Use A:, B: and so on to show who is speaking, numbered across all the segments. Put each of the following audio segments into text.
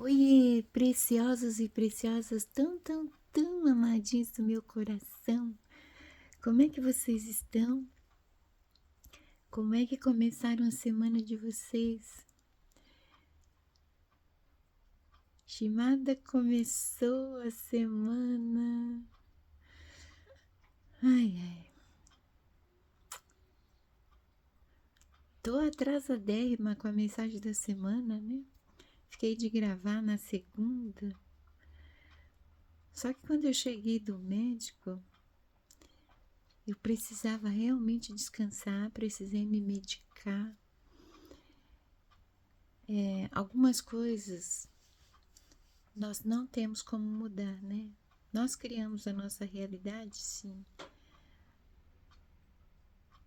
A: Oiê, preciosos e preciosas, tão amadinhos do meu coração. Como é que vocês estão? Como é que começaram a semana de vocês? Shimada começou a semana. Ai, ai. Tô atrasadérrima com a mensagem da semana, né? Fiquei de gravar na segunda. Só que quando eu cheguei do médico, eu precisava realmente descansar, precisei me medicar. Algumas coisas nós não temos como mudar, né? Nós criamos a nossa realidade, sim,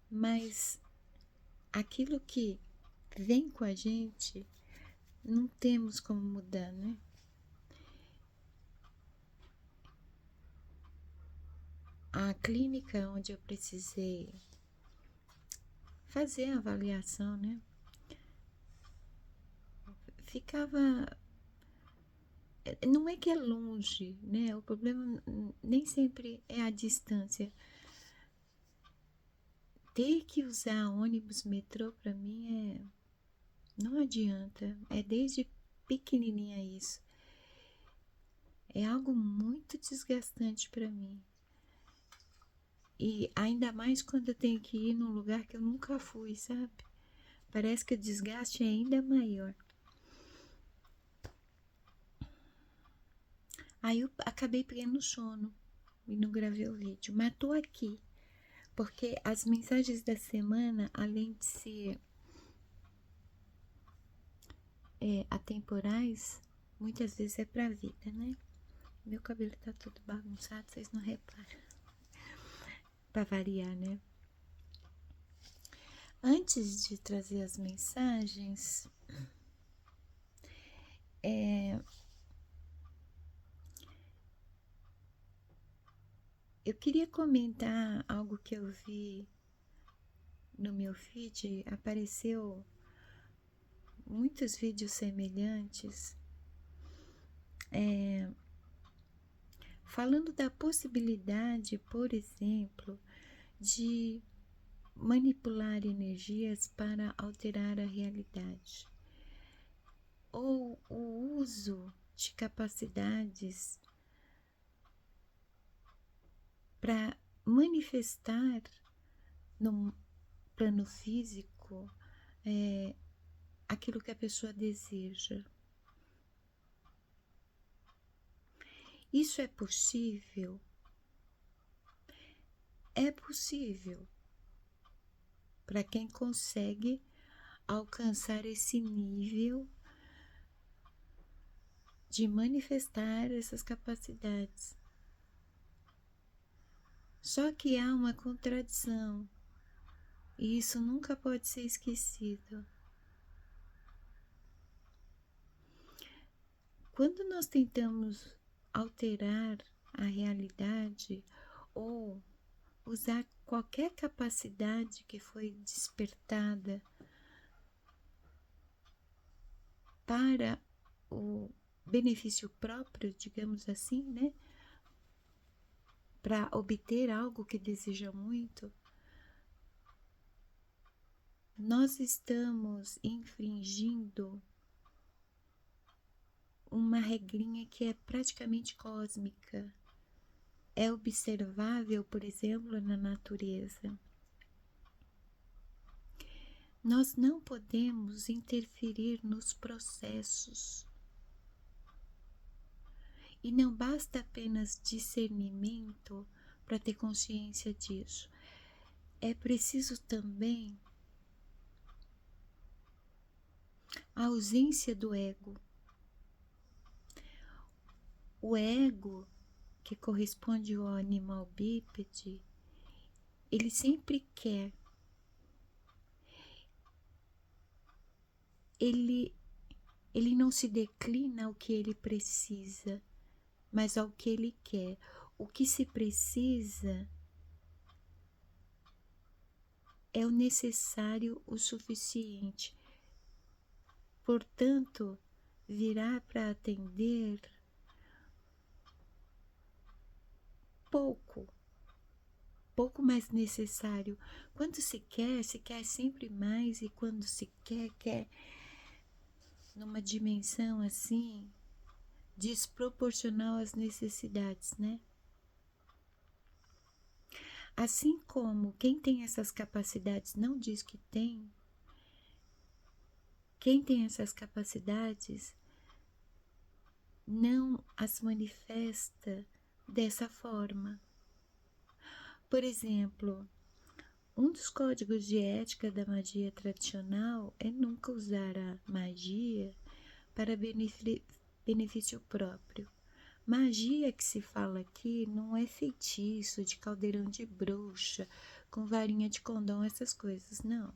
A: mas aquilo que vem com a gente não temos como mudar, né? A clínica onde eu precisei fazer a avaliação, né? Ficava. Não é que é longe, né? O problema nem sempre é a distância. Ter que usar ônibus, metrô, para mim não adianta. É desde pequenininha isso. É algo muito desgastante para mim. E ainda mais quando eu tenho que ir num lugar que eu nunca fui, sabe? Parece que o desgaste é ainda maior. Aí eu acabei pegando sono e não gravei o vídeo. Mas tô aqui, porque as mensagens da semana, além de ser atemporais, muitas vezes é pra vida, né? Meu cabelo tá todo bagunçado, vocês não reparam. Pra variar, né? Antes de trazer as mensagens, eu queria comentar algo que eu vi no meu feed. Apareceu muitos vídeos semelhantes, falando da possibilidade, por exemplo, de manipular energias para alterar a realidade, ou o uso de capacidades para manifestar no plano físico aquilo que a pessoa deseja. Isso é possível? É possível para quem consegue alcançar esse nível de manifestar essas capacidades. Só que há uma contradição, e isso nunca pode ser esquecido. Quando nós tentamos alterar a realidade ou usar qualquer capacidade que foi despertada para o benefício próprio, digamos assim, né? Para obter algo que deseja muito, nós estamos infringindo uma regrinha que é praticamente cósmica. É observável, por exemplo, na natureza. Nós não podemos interferir nos processos. E não basta apenas discernimento para ter consciência disso. É preciso também a ausência do ego. O ego, que corresponde ao animal bípede, ele sempre quer. Ele não se declina ao que ele precisa, mas ao que ele quer. O que se precisa é o necessário o suficiente. Portanto, virá para atender pouco mais necessário. Quando se quer sempre mais, e quando se quer numa dimensão assim, desproporcional às necessidades, né? Assim como quem tem essas capacidades não diz que tem, quem tem essas capacidades não as manifesta dessa forma. Por exemplo, um dos códigos de ética da magia tradicional é nunca usar a magia para benefício próprio. Magia que se fala aqui não é feitiço de caldeirão de bruxa, com varinha de condom, essas coisas, não.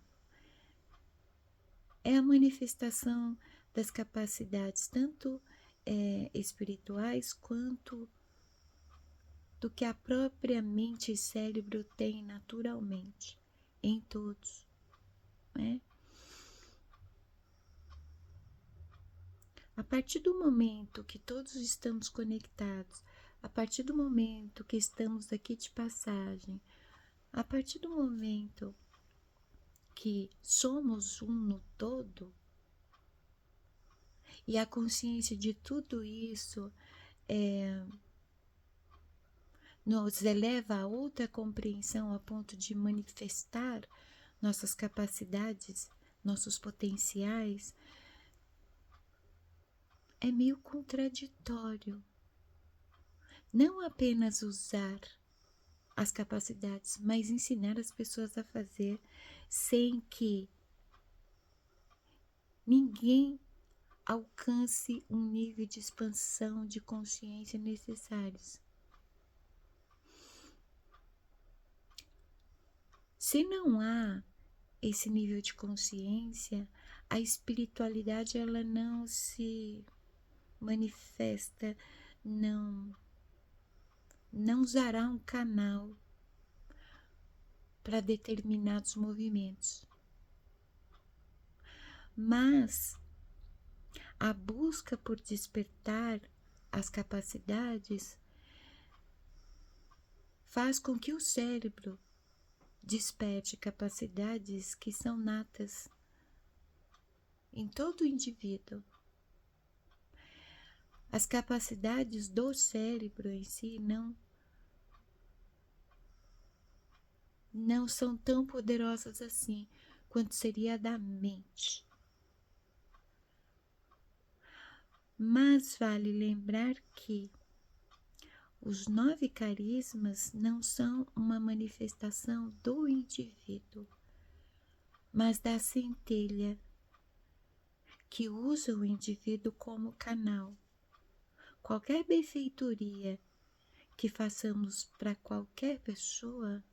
A: É a manifestação das capacidades tanto espirituais quanto do que a própria mente e cérebro tem naturalmente, em todos, né? A partir do momento que todos estamos conectados, a partir do momento que estamos aqui de passagem, a partir do momento que somos um no todo, e a consciência de tudo isso nos eleva a outra compreensão a ponto de manifestar nossas capacidades, nossos potenciais, é meio contraditório. Não apenas usar as capacidades, mas ensinar as pessoas a fazer sem que ninguém alcance um nível de expansão de consciência necessários. Se não há esse nível de consciência, a espiritualidade ela não se manifesta, não usará um canal para determinados movimentos. Mas a busca por despertar as capacidades faz com que o cérebro desperte capacidades que são natas em todo indivíduo. As capacidades do cérebro em si não são tão poderosas assim quanto seria a da mente. Mas vale lembrar que os 9 carismas não são uma manifestação do indivíduo, mas da centelha que usa o indivíduo como canal. Qualquer benfeitoria que façamos para qualquer pessoa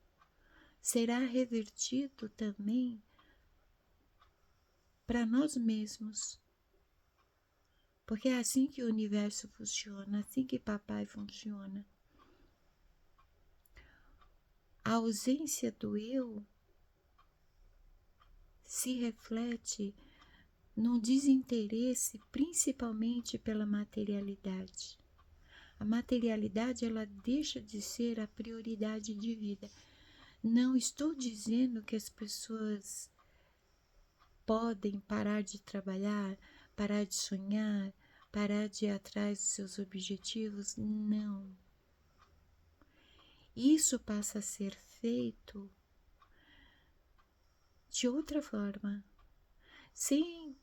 A: será revertido também para nós mesmos. Porque é assim que o universo funciona, assim que papai funciona. A ausência do eu se reflete num desinteresse principalmente pela materialidade. A materialidade ela deixa de ser a prioridade de vida. Não estou dizendo que as pessoas podem parar de trabalhar, parar de sonhar, parar de ir atrás dos seus objetivos. Não. Isso passa a ser feito de outra forma, sem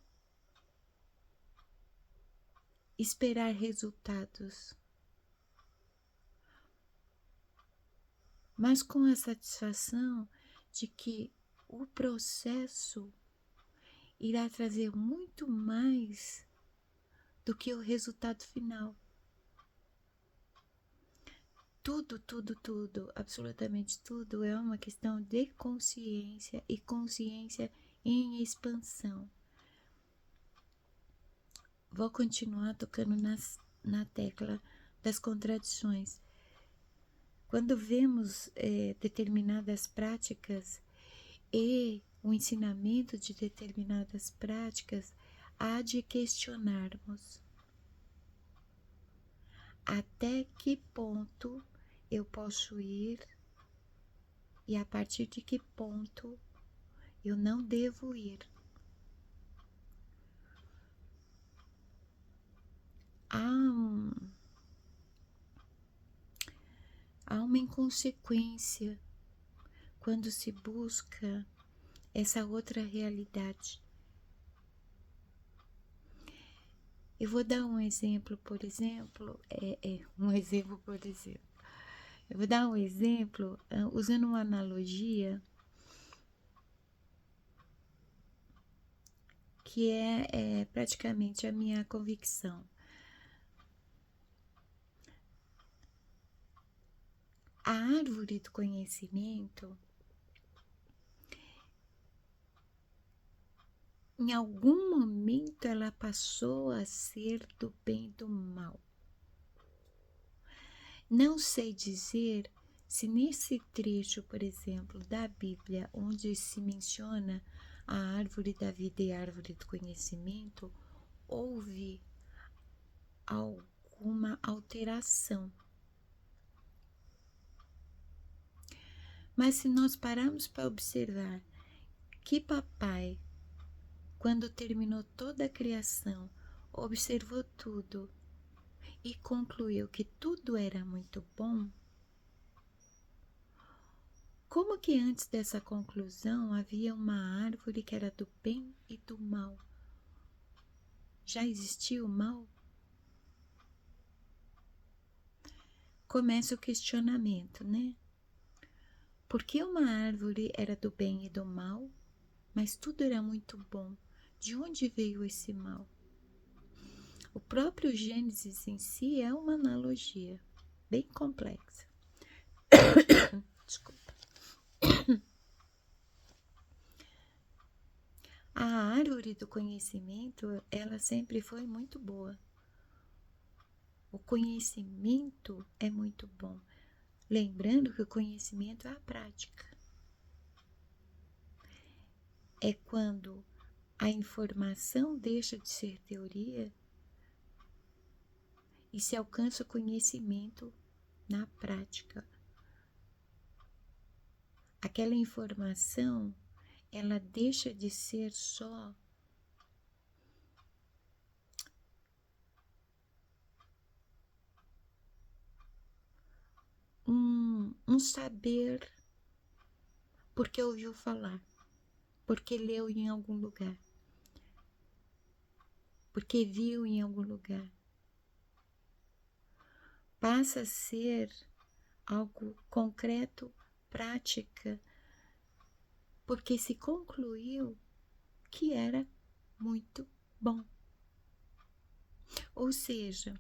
A: esperar resultados, mas com a satisfação de que o processo irá trazer muito mais do que o resultado final. Tudo, absolutamente tudo é uma questão de consciência e consciência em expansão. Vou continuar tocando na tecla das contradições. Quando vemos determinadas práticas e o ensinamento de determinadas práticas, há de questionarmos até que ponto eu posso ir e a partir de que ponto eu não devo ir. Há uma inconsequência quando se busca essa outra realidade. Eu vou dar um exemplo, por exemplo, Eu vou dar um exemplo usando uma analogia que é praticamente a minha convicção. A árvore do conhecimento, em algum momento ela passou a ser do bem e do mal. Não sei dizer se nesse trecho, por exemplo, da Bíblia, onde se menciona a árvore da vida e a árvore do conhecimento, houve alguma alteração. Mas se nós pararmos para observar que papai, quando terminou toda a criação, observou tudo e concluiu que tudo era muito bom, como que antes dessa conclusão havia uma árvore que era do bem e do mal? Já existia o mal? Começa o questionamento, né? Por que uma árvore era do bem e do mal, mas tudo era muito bom? De onde veio esse mal? O próprio Gênesis em si é uma analogia bem complexa. Desculpa. A árvore do conhecimento, ela sempre foi muito boa. O conhecimento é muito bom. Lembrando que o conhecimento é a prática. É quando a informação deixa de ser teoria e se alcança o conhecimento na prática. Aquela informação, ela deixa de ser só um saber porque ouviu falar, porque leu em algum lugar, porque viu em algum lugar. Passa a ser algo concreto, prática, porque se concluiu que era muito bom. Ou seja,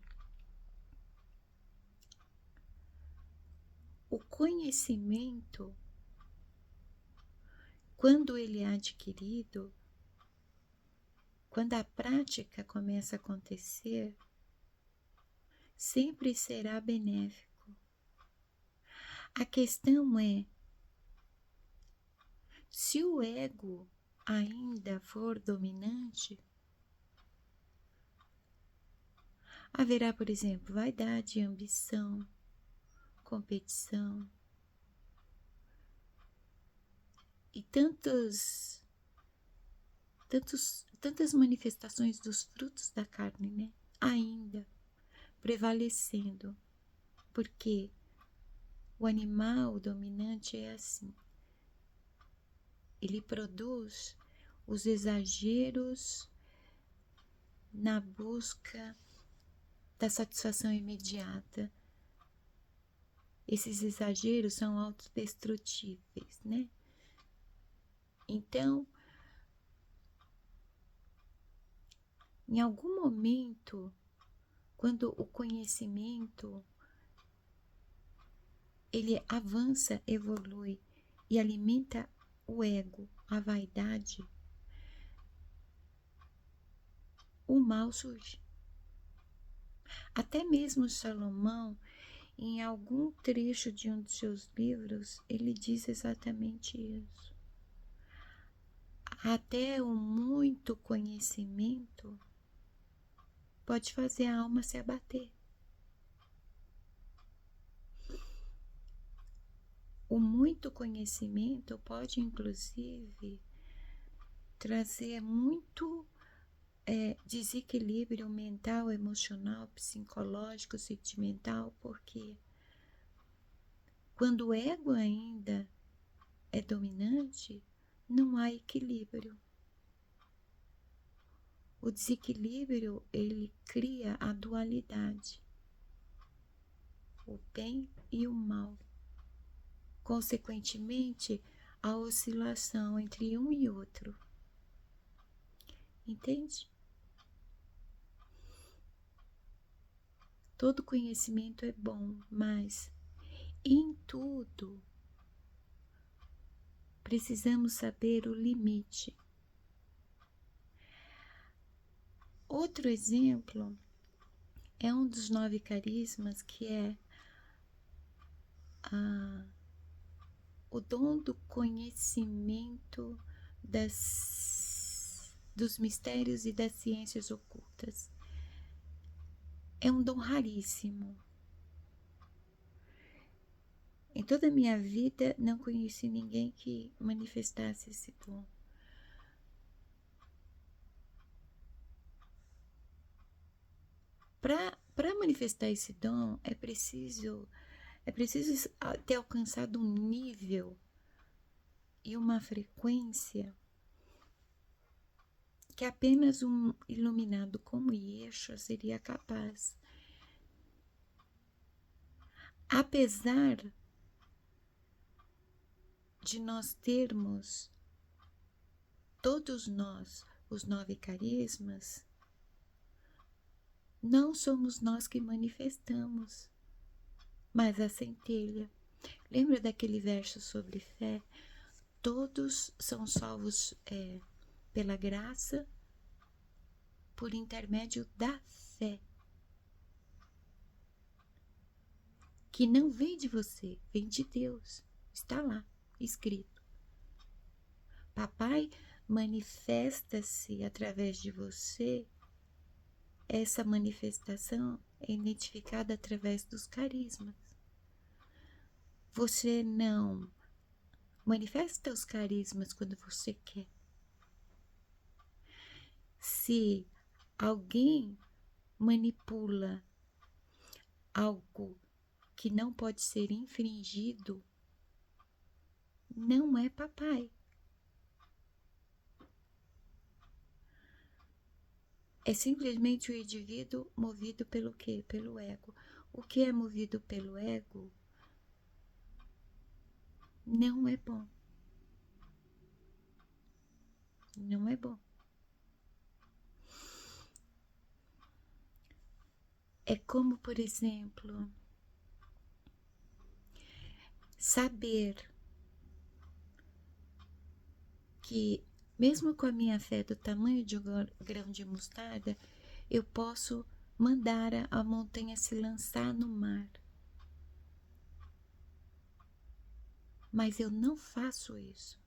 A: o conhecimento, quando ele é adquirido, quando a prática começa a acontecer, sempre será benéfico. A questão é, se o ego ainda for dominante, haverá, por exemplo, vaidade, ambição, competição e tantas manifestações dos frutos da carne, né? Ainda prevalecendo, porque o animal dominante é assim. Ele produz os exageros na busca da satisfação imediata. Esses exageros são autodestrutíveis, né? Então, em algum momento, quando o conhecimento ele avança, evolui e alimenta o ego, a vaidade, o mal surge. Até mesmo Salomão, em algum trecho de um de seus livros, ele diz exatamente isso. Até o muito conhecimento pode fazer a alma se abater. O muito conhecimento pode, inclusive, trazer muito desequilíbrio mental, emocional, psicológico, sentimental, porque quando o ego ainda é dominante, não há equilíbrio. O desequilíbrio, ele cria a dualidade, o bem e o mal. Consequentemente, a oscilação entre um e outro. Entende? Todo conhecimento é bom, mas em tudo precisamos saber o limite. Outro exemplo é um dos 9 carismas, que é o dom do conhecimento dos mistérios e das ciências ocultas. É um dom raríssimo. Em toda a minha vida, não conheci ninguém que manifestasse esse dom. Para manifestar esse dom, é preciso ter alcançado um nível e uma frequência que apenas um iluminado como Yeshua seria capaz. Apesar de nós termos, todos nós, os 9 carismas, não somos nós que manifestamos, mas a centelha. Lembra daquele verso sobre fé? Todos são salvos pela graça, por intermédio da fé, que não vem de você, vem de Deus. Está lá, escrito. Papai manifesta-se através de você. Essa manifestação é identificada através dos carismas. Você não manifesta os carismas quando você quer. Se alguém manipula algo que não pode ser infringido, não é papai. É simplesmente o indivíduo movido pelo quê? Pelo ego. O que é movido pelo ego não é bom. Não é bom. É como, por exemplo, saber que, mesmo com a minha fé do tamanho de um grão de mostarda, eu posso mandar a montanha se lançar no mar. Mas eu não faço isso.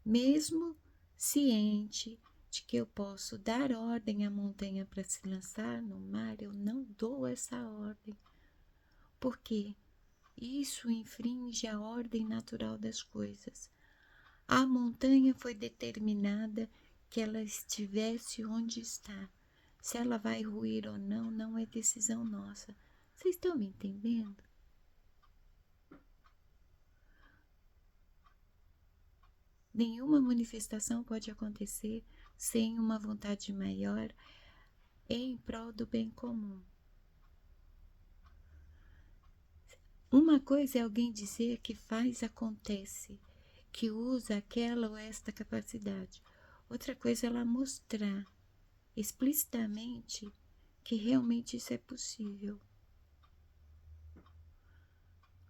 A: Mesmo ciente de que eu posso dar ordem à montanha para se lançar no mar, eu não dou essa ordem. Por quê? Isso infringe a ordem natural das coisas. A montanha foi determinada que ela estivesse onde está. Se ela vai ruir ou não, não é decisão nossa. Vocês estão me entendendo? Nenhuma manifestação pode acontecer sem uma vontade maior em prol do bem comum. Uma coisa é alguém dizer que faz, acontece, que usa aquela ou esta capacidade. Outra coisa é ela mostrar explicitamente que realmente isso é possível.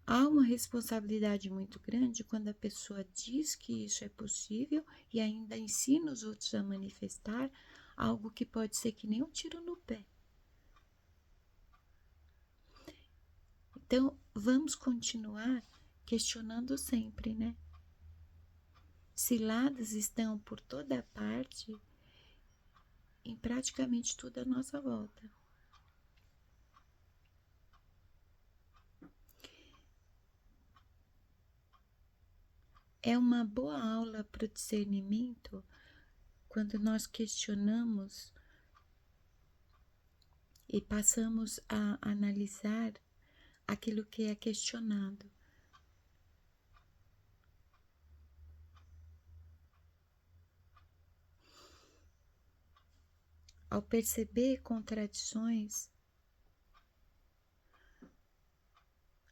A: Há uma responsabilidade muito grande quando a pessoa diz que isso é possível e ainda ensina os outros a manifestar algo que pode ser que nem um tiro no pé. Então, vamos continuar, questionando sempre, né? Ciladas estão por toda parte, em praticamente tudo à nossa volta. É uma boa aula para o discernimento quando nós questionamos e passamos a analisar aquilo que é questionado. Ao perceber contradições,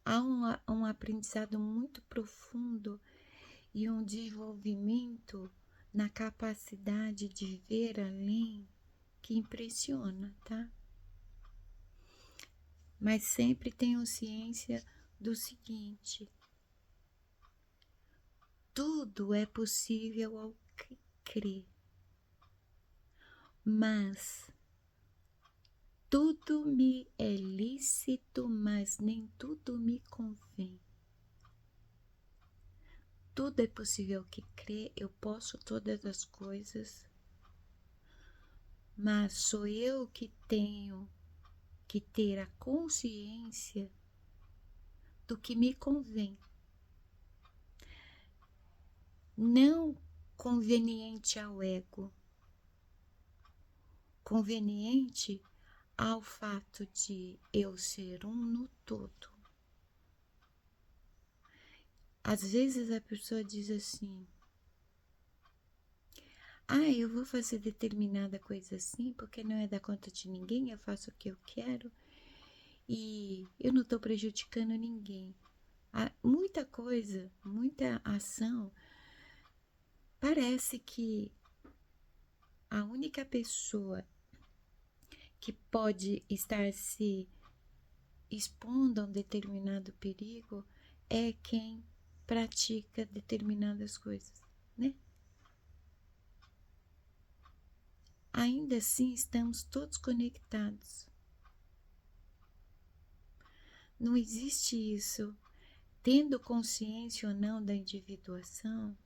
A: há um aprendizado muito profundo e um desenvolvimento na capacidade de ver além que impressiona, tá? Mas sempre tenham ciência do seguinte: tudo é possível ao que crê, mas tudo me é lícito, mas nem tudo me convém. Tudo é possível ao que crê, eu posso todas as coisas, mas sou eu que tenho que ter a consciência do que me convém. Não conveniente ao ego, conveniente ao fato de eu ser um no todo. Às vezes a pessoa diz assim: eu vou fazer determinada coisa assim porque não é da conta de ninguém, eu faço o que eu quero e eu não estou prejudicando ninguém. Muita coisa, muita ação, parece que a única pessoa que pode estar se expondo a um determinado perigo é quem pratica determinadas coisas, né? Ainda assim, estamos todos conectados. Não existe isso. Tendo consciência ou não da individuação,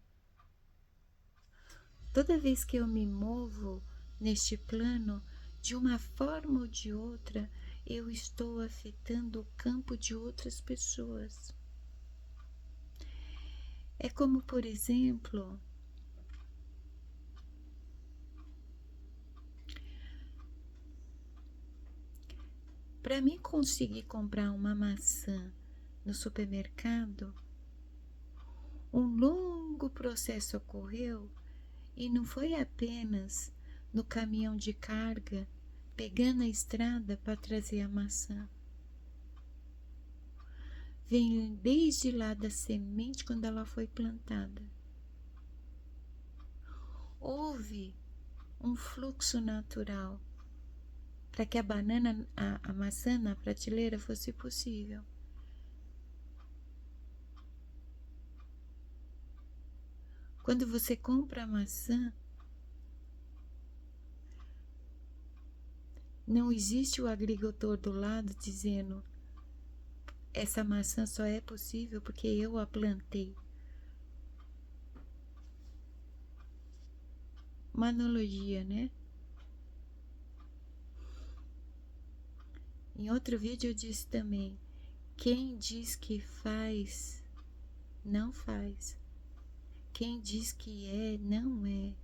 A: toda vez que eu me movo neste plano, de uma forma ou de outra, eu estou afetando o campo de outras pessoas. É como, por exemplo, para mim conseguir comprar uma maçã no supermercado, um longo processo ocorreu e não foi apenas no caminhão de carga pegando a estrada para trazer a maçã. Vem desde lá da semente quando ela foi plantada. Houve um fluxo natural para que a maçã na prateleira fosse possível. Quando você compra a maçã, não existe o agricultor do lado dizendo: essa maçã só é possível porque eu a plantei. Uma analogia, né? Em outro vídeo eu disse também: quem diz que faz, não faz. Quem diz que é, não é.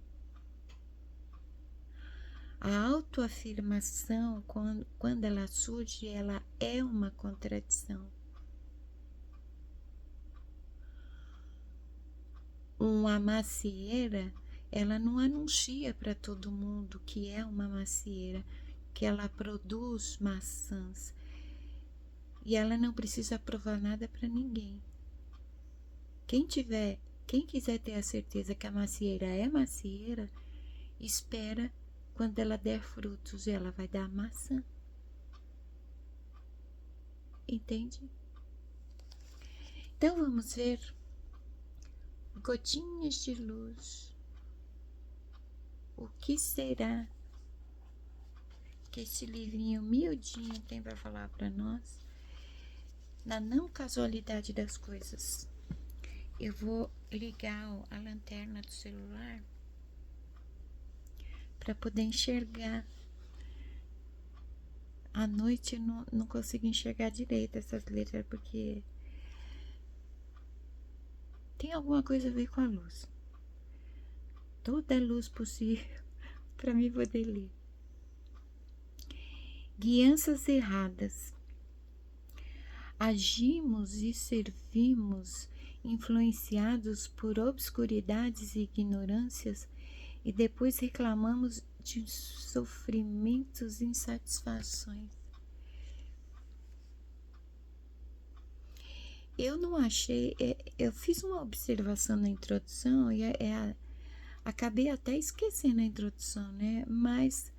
A: A autoafirmação, quando ela surge, ela é uma contradição. Uma macieira, ela não anuncia para todo mundo que é uma macieira, que ela produz maçãs. E ela não precisa provar nada para ninguém. Quem quiser ter a certeza que a macieira é macieira, espera quando ela der frutos, ela vai dar maçã. Entende? Então vamos ver gotinhas de luz. O que será que esse livrinho miudinho tem para falar para nós na não casualidade das coisas? Eu vou ligar a lanterna do celular para poder enxergar. À noite eu não consigo enxergar direito essas letras porque tem alguma coisa a ver com a luz. Toda a luz possível para mim poder ler. Guianças erradas. Agimos e servimos influenciados por obscuridades e ignorâncias e depois reclamamos de sofrimentos e insatisfações. Eu não achei, eu fiz uma observação na introdução e acabei até esquecendo a introdução, né? Mas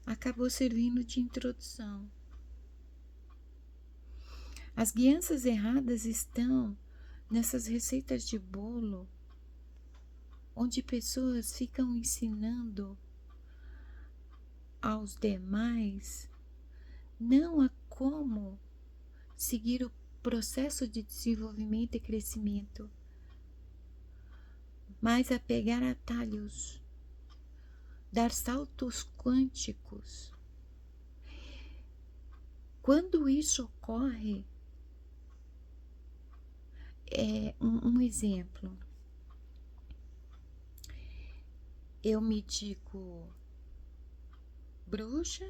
A: acabou servindo de introdução. As guianças erradas estão nessas receitas de bolo, onde pessoas ficam ensinando aos demais não a como seguir o processo de desenvolvimento e crescimento, mas a pegar atalhos, dar saltos quânticos. Quando isso ocorre, um exemplo, eu me digo bruxa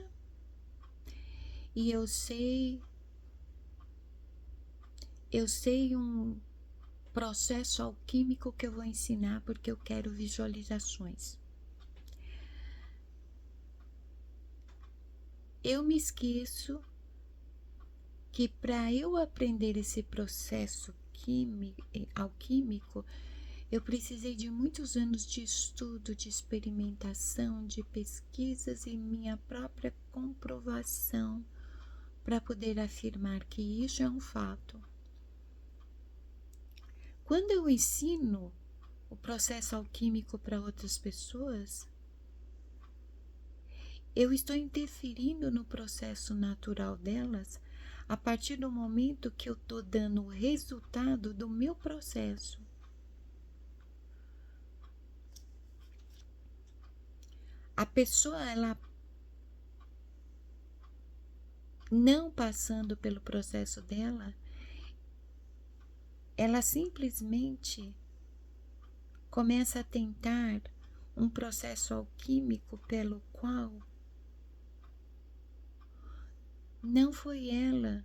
A: e eu sei um processo alquímico que eu vou ensinar porque eu quero visualizações. Eu me esqueço que para eu aprender esse processo alquímico, eu precisei de muitos anos de estudo, de experimentação, de pesquisas e minha própria comprovação para poder afirmar que isso é um fato. Quando eu ensino o processo alquímico para outras pessoas, eu estou interferindo no processo natural delas a partir do momento que eu estou dando o resultado do meu processo. A pessoa, ela não passando pelo processo dela, ela simplesmente começa a tentar um processo alquímico pelo qual não foi ela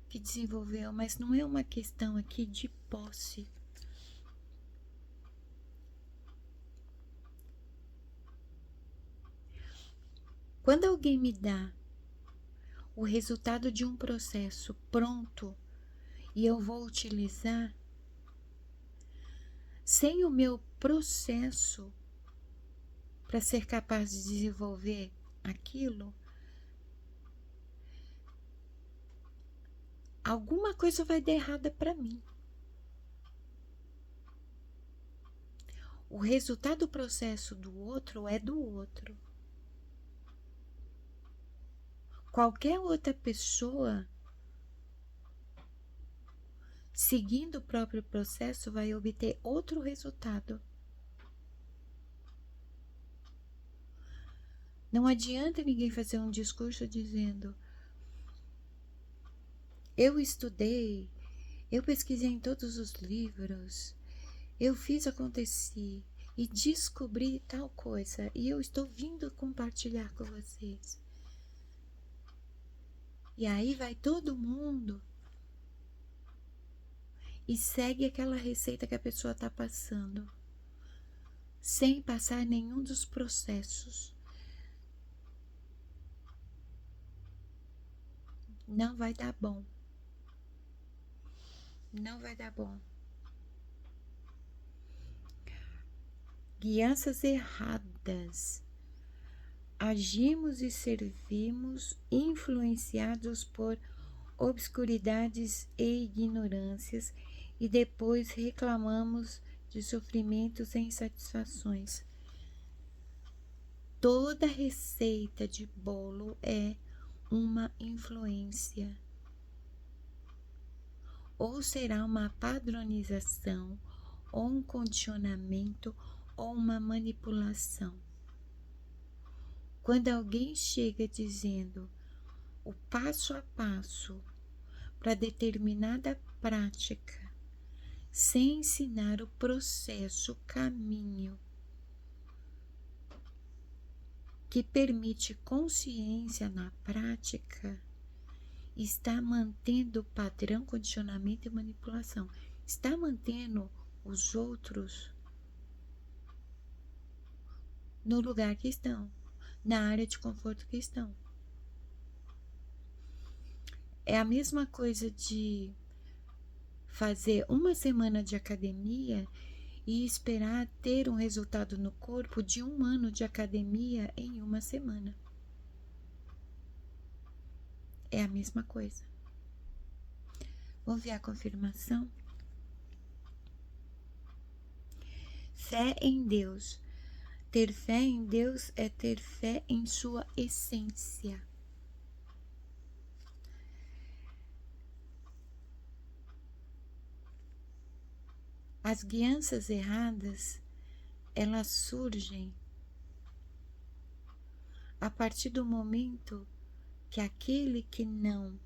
A: que desenvolveu, mas não é uma questão aqui de posse. Quando alguém me dá o resultado de um processo pronto e eu vou utilizar, sem o meu processo para ser capaz de desenvolver aquilo, alguma coisa vai dar errada para mim. O resultado do processo do outro é do outro. Qualquer outra pessoa, seguindo o próprio processo, vai obter outro resultado. Não adianta ninguém fazer um discurso dizendo: eu estudei, eu pesquisei em todos os livros, eu fiz acontecer e descobri tal coisa e eu estou vindo compartilhar com vocês. E aí vai todo mundo e segue aquela receita que a pessoa está passando, sem passar nenhum dos processos. Não vai dar bom. Não vai dar bom. Guianças erradas. Agimos e servimos influenciados por obscuridades e ignorâncias e depois reclamamos de sofrimentos e insatisfações. Toda receita de bolo é uma influência, ou será uma padronização, ou um condicionamento ou uma manipulação. Quando alguém chega dizendo o passo a passo para determinada prática, sem ensinar o processo, o caminho que permite consciência na prática, está mantendo o padrão, condicionamento e manipulação. Está mantendo os outros no lugar que estão, na área de conforto que estão. É a mesma coisa de fazer uma semana de academia e esperar ter um resultado no corpo de 1 ano de academia em uma semana. É a mesma coisa. Vamos ver a confirmação? Fé em Deus. Ter fé em Deus é ter fé em sua essência. As guianças erradas, elas surgem a partir do momento que aquele que não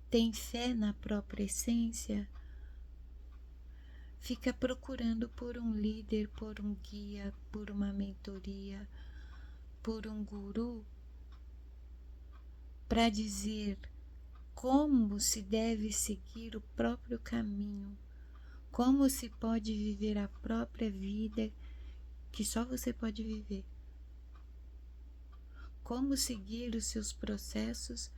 A: tem fé na própria essência fica procurando por um líder, por um guia, por uma mentoria, por um guru para dizer como se deve seguir o próprio caminho, como se pode viver a própria vida que só você pode viver, como seguir os seus processos,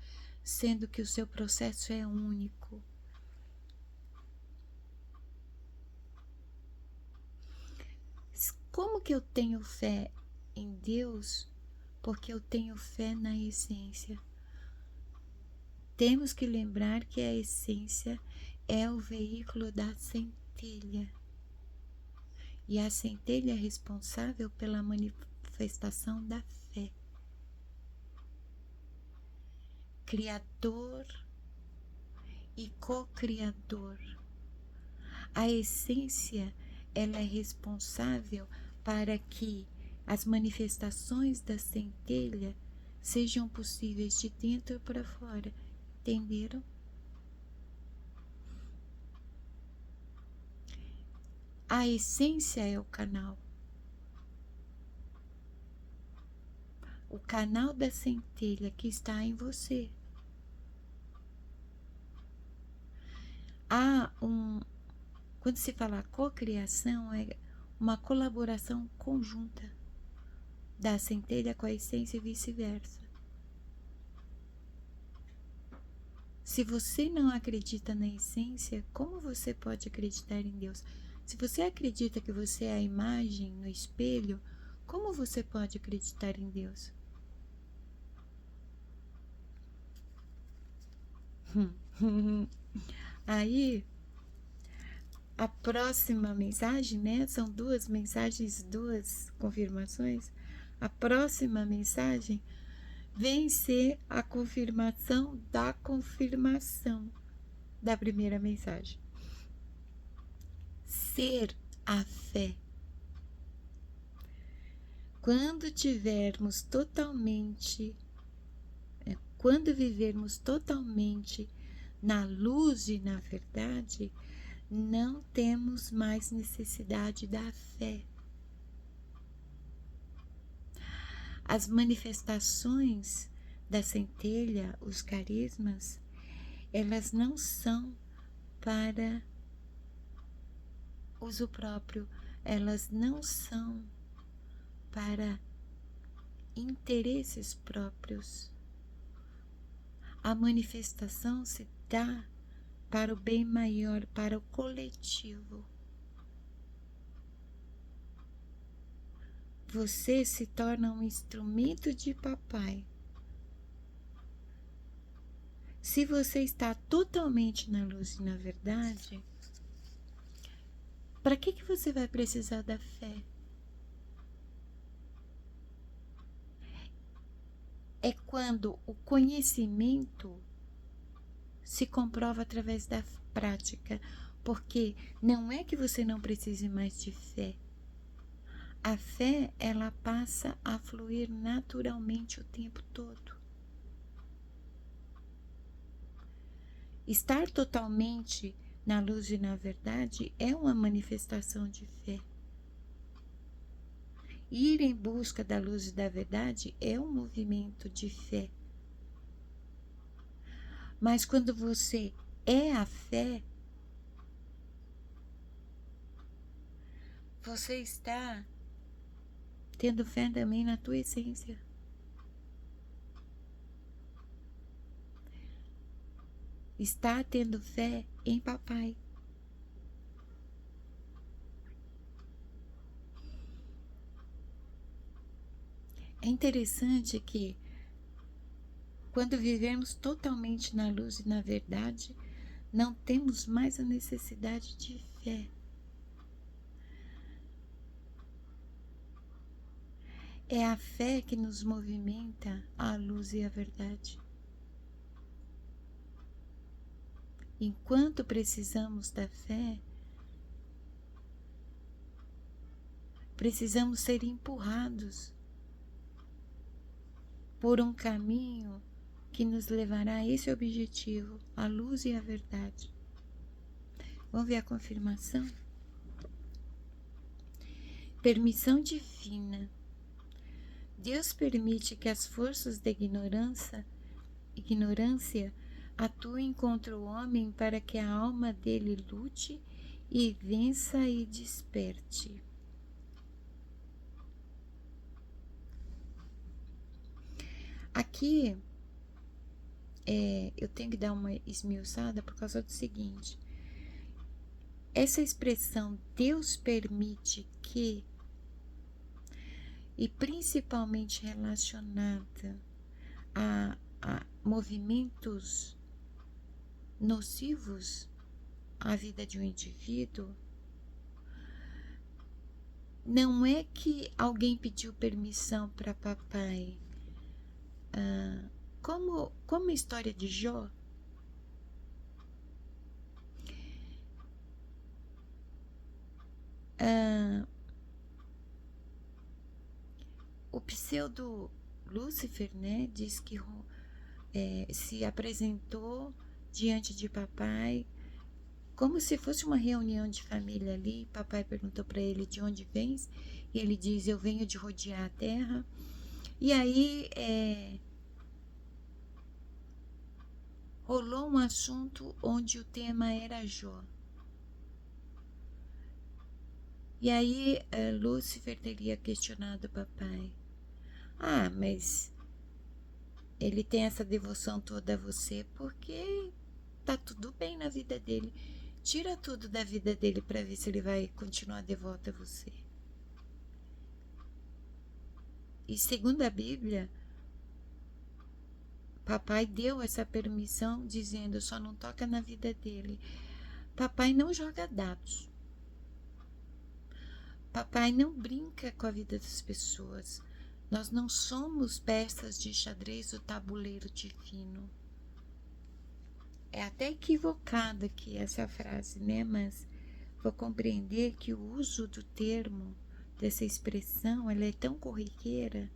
A: sendo que o seu processo é único. Como que eu tenho fé em Deus? Porque eu tenho fé na essência. Temos que lembrar que a essência é o veículo da centelha. E a centelha é responsável pela manifestação da fé. Criador e co-criador. A essência, ela é responsável para que as manifestações da centelha sejam possíveis de dentro para fora. Entenderam? A essência é o canal. O canal da centelha que está em você. Quando se fala cocriação, é uma colaboração conjunta da centelha com a essência e vice-versa. Se você não acredita na essência, como você pode acreditar em Deus? Se você acredita que você é a imagem no espelho, como você pode acreditar em Deus? Aí, a próxima mensagem, né? São 2 mensagens, 2 confirmações. A próxima mensagem vem ser a confirmação da confirmação da primeira mensagem. Ser a fé. Quando tivermos totalmente, quando vivermos totalmente na luz e na verdade, não temos mais necessidade da fé. As manifestações da centelha, os carismas, elas não são para uso próprio, elas não são para interesses próprios. A manifestação se dá para o bem maior, para o coletivo. Você se torna um instrumento de papai. Se você está totalmente na luz e na verdade, para que você vai precisar da fé? É quando o conhecimento se comprova através da prática, porque não é que você não precise mais de fé. A fé, ela passa a fluir naturalmente o tempo todo. Estar totalmente na luz e na verdade é uma manifestação de fé. Ir em busca da luz e da verdade é um movimento de fé. Mas quando você é a fé, você está tendo fé também na tua essência. Está tendo fé em papai. É interessante que quando vivemos totalmente na luz e na verdade, não temos mais a necessidade de fé. É a fé que nos movimenta à luz e à verdade. Enquanto precisamos da fé, precisamos ser empurrados por um caminho que nos levará a esse objetivo, a luz e a verdade. Vamos ver a confirmação? Permissão divina. Deus permite que as forças da ignorância atuem contra o homem para que a alma dele lute e vença e desperte. Aqui eu tenho que dar uma esmiuçada por causa do seguinte. Essa expressão Deus permite que, e principalmente relacionada a movimentos nocivos à vida de um indivíduo, não é que alguém pediu permissão para papai. Como a história de Jó, o pseudo Lúcifer, né, diz que se apresentou diante de papai como se fosse uma reunião de família ali. Papai perguntou para ele de onde vens, e ele diz: eu venho de rodear a terra. E aí rolou um assunto onde o tema era Jó. E aí Lúcifer teria questionado o papai: mas ele tem essa devoção toda a você porque tá tudo bem na vida dele. Tira tudo da vida dele para ver se ele vai continuar devoto a você. E segundo a Bíblia, papai deu essa permissão dizendo: só não toca na vida dele. Papai não joga dados. Papai não brinca com a vida das pessoas. Nós não somos peças de xadrez do tabuleiro divino. É até equivocada aqui essa frase, né? Mas vou compreender que o uso do termo, dessa expressão, ela é tão corriqueira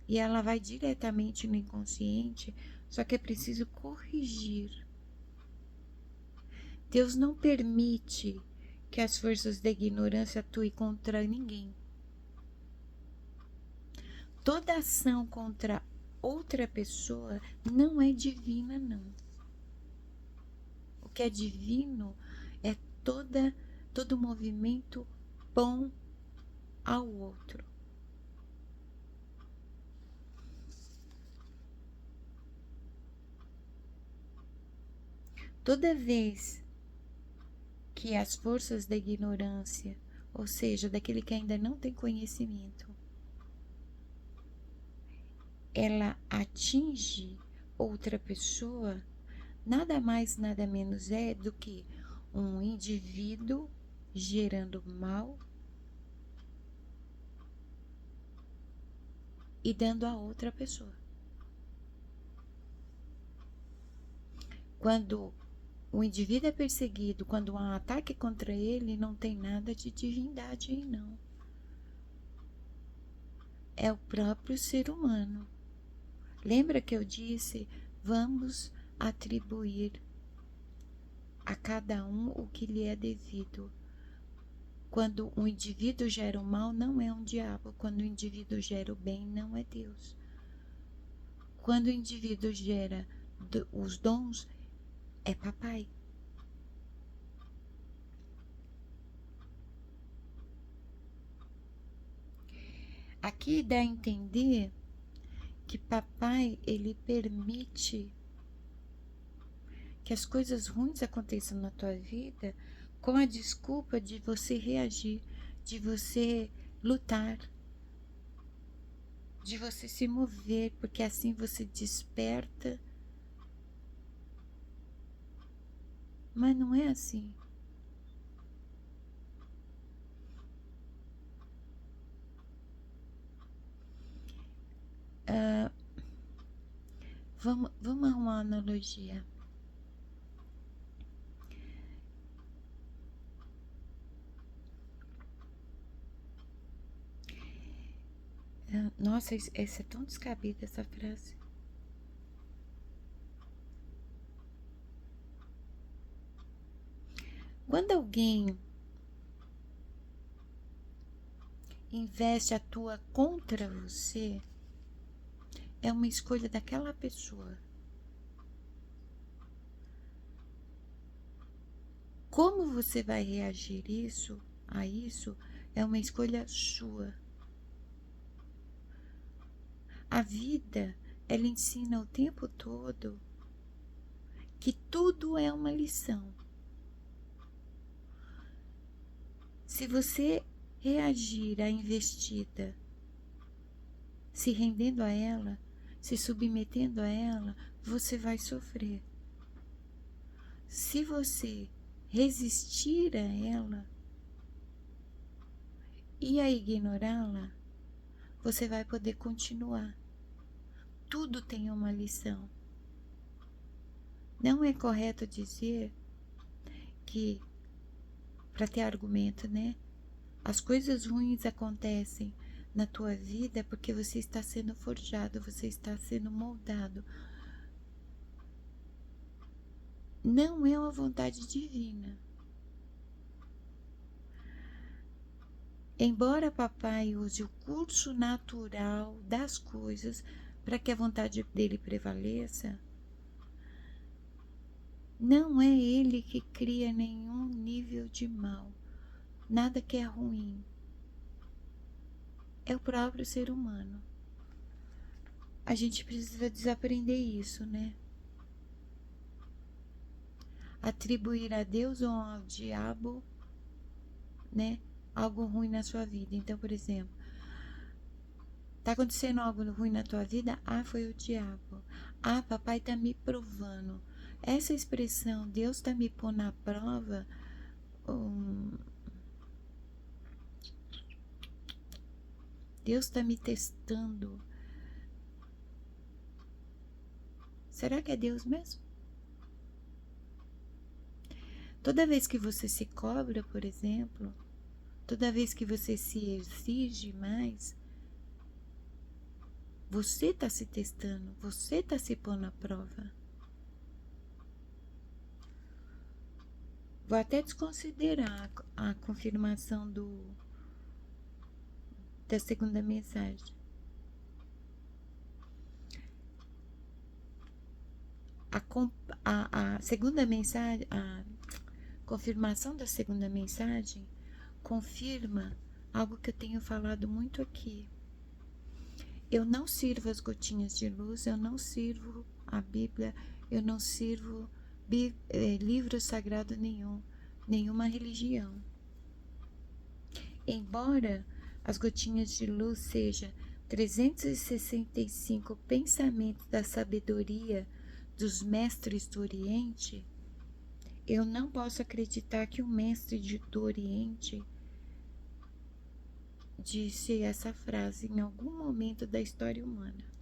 A: e ela vai diretamente no inconsciente, só que é preciso corrigir. Deus não permite que as forças da ignorância atuem contra ninguém. Toda ação contra outra pessoa não é divina, não. O que é divino é todo movimento bom ao outro. Toda vez que as forças da ignorância, ou seja, daquele que ainda não tem conhecimento, ela atinge outra pessoa, nada mais, nada menos é do que um indivíduo gerando mal e dando a outra pessoa. Quando o indivíduo é perseguido, quando há um ataque contra ele, não tem nada de divindade aí, não. É o próprio ser humano. Lembra que eu disse, vamos atribuir a cada um o que lhe é devido. Quando o indivíduo gera o mal, não é um diabo. Quando o indivíduo gera o bem, não é Deus. Quando o indivíduo gera os dons, é papai. Aqui dá a entender que papai, ele permite que as coisas ruins aconteçam na tua vida com a desculpa de você reagir, de você lutar, de você se mover, porque assim você desperta. Mas não é assim. Vamos arrumar uma analogia. Nossa, essa é tão descabida, essa frase. Quando alguém investe, atua contra você, é uma escolha daquela pessoa. Como você vai reagir a isso é uma escolha sua. A vida, ela ensina o tempo todo que tudo é uma lição. Se você reagir à investida, se rendendo a ela, se submetendo a ela, você vai sofrer. Se você resistir a ela e a ignorá-la, você vai poder continuar. Tudo tem uma lição. Não é correto dizer que, para ter argumento, né? As coisas ruins acontecem na tua vida porque você está sendo forjado, você está sendo moldado. Não é uma vontade divina. Embora papai use o curso natural das coisas para que a vontade dele prevaleça, não é ele que cria nenhum nível de mal, nada que é ruim. É o próprio ser humano. A gente precisa desaprender isso, né? Atribuir a Deus ou ao diabo, né? Algo ruim na sua vida. Então, por exemplo, tá acontecendo algo ruim na tua vida? Ah, foi o diabo. Ah, papai tá me provando. Essa expressão, Deus tá me pondo à prova, Deus tá me testando. Será que é Deus mesmo? Toda vez que você se cobra, por exemplo, toda vez que você se exige mais, você está se testando, você está se pondo à prova. Vou até desconsiderar a confirmação da segunda mensagem. A segunda mensagem, a confirmação da segunda mensagem confirma algo que eu tenho falado muito aqui. Eu não sirvo as gotinhas de luz, eu não sirvo a Bíblia, eu não sirvo livro sagrado nenhum, nenhuma religião. Embora as gotinhas de luz seja 365 pensamentos da sabedoria dos mestres do Oriente, eu não posso acreditar que o mestre do Oriente disse essa frase em algum momento da história humana.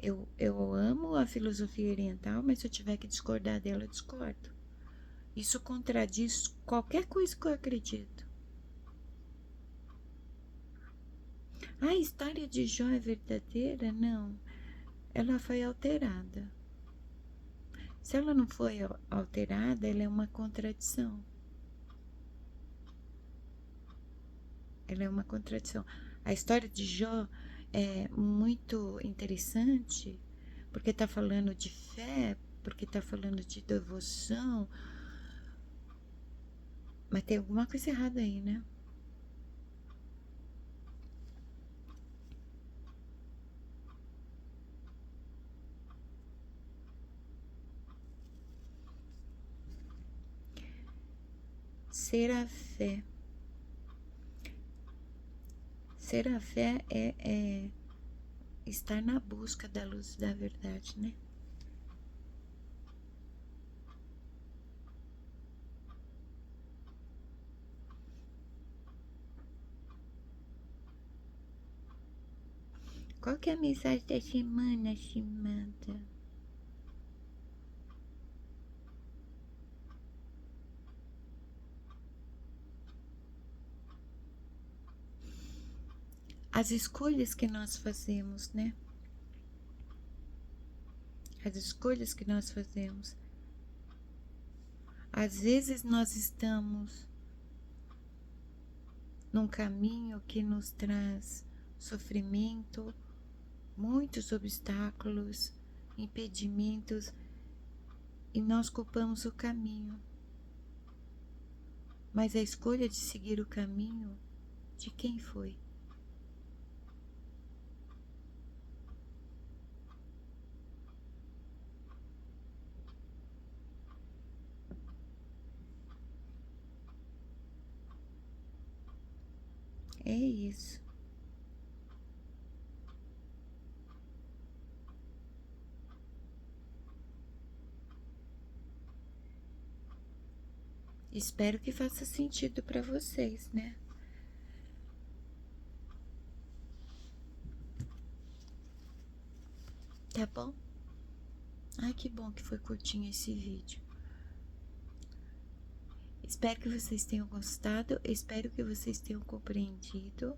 A: Eu amo a filosofia oriental, mas se eu tiver que discordar dela, eu discordo. Isso contradiz qualquer coisa que eu acredito. A história de Jó é verdadeira? Não. Ela foi alterada. Se ela não foi alterada, ela é uma contradição. Ela é uma contradição. A história de Jó é muito interessante porque está falando de fé, porque está falando de devoção, mas tem alguma coisa errada aí, né? Ser a fé. Ser a fé é estar na busca da luz da verdade, né? Qual que é a mensagem da semana, Samantha? As escolhas que nós fazemos, né? As escolhas que nós fazemos. Às vezes nós estamos num caminho que nos traz sofrimento, muitos obstáculos, impedimentos, e nós culpamos o caminho. Mas a escolha de seguir o caminho, de quem foi? É isso. Espero que faça sentido para vocês, né? Tá bom? Ai, que bom que foi curtinho esse vídeo. Espero que vocês tenham gostado, espero que vocês tenham compreendido.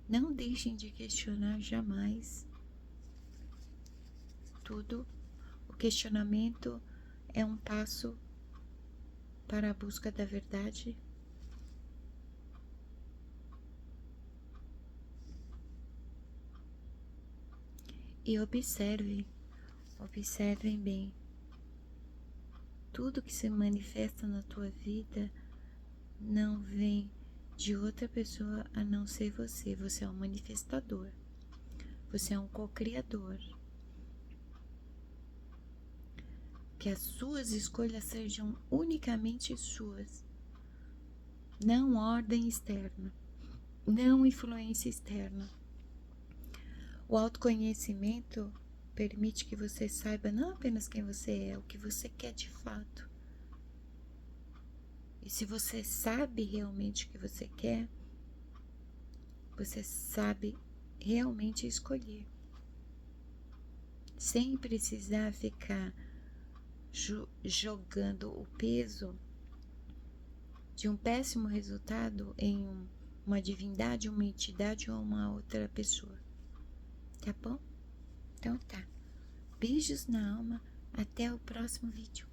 A: Não deixem de questionar jamais tudo. O questionamento é um passo para a busca da verdade. E observem bem. Tudo que se manifesta na tua vida não vem de outra pessoa a não ser você. Você é um manifestador. Você é um co-criador. Que as suas escolhas sejam unicamente suas. Não ordem externa. Não influência externa. O autoconhecimento permite que você saiba não apenas quem você é, o que você quer de fato. E se você sabe realmente o que você quer, você sabe realmente escolher. Sem precisar ficar jogando o peso de um péssimo resultado em uma divindade, uma entidade ou uma outra pessoa. Tá bom? Então tá. Beijos na alma. Até o próximo vídeo.